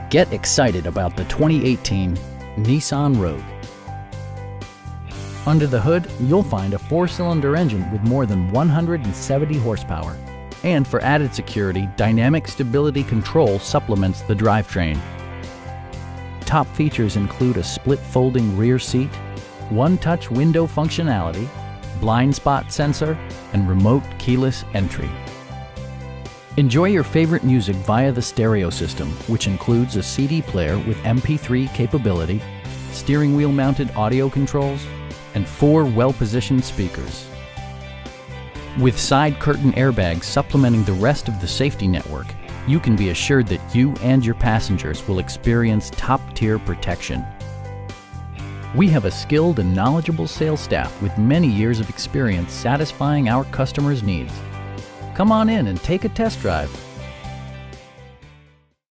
Get excited about the 2018 Nissan Rogue. Under the hood, you'll find a 4-cylinder engine with more than 170 horsepower. And for added security, dynamic stability control supplements the drivetrain. Top features include a split folding rear seat, one-touch window functionality, blind spot sensor, and remote keyless entry. Enjoy your favorite music via the stereo system, which includes a CD player with MP3 capability, steering wheel mounted audio controls, and 4 well-positioned speakers. With side curtain airbags supplementing the rest of the safety network, you can be assured that you and your passengers will experience top-tier protection. We have a skilled and knowledgeable sales staff with many years of experience satisfying our customers' needs. Come on in and take a test drive.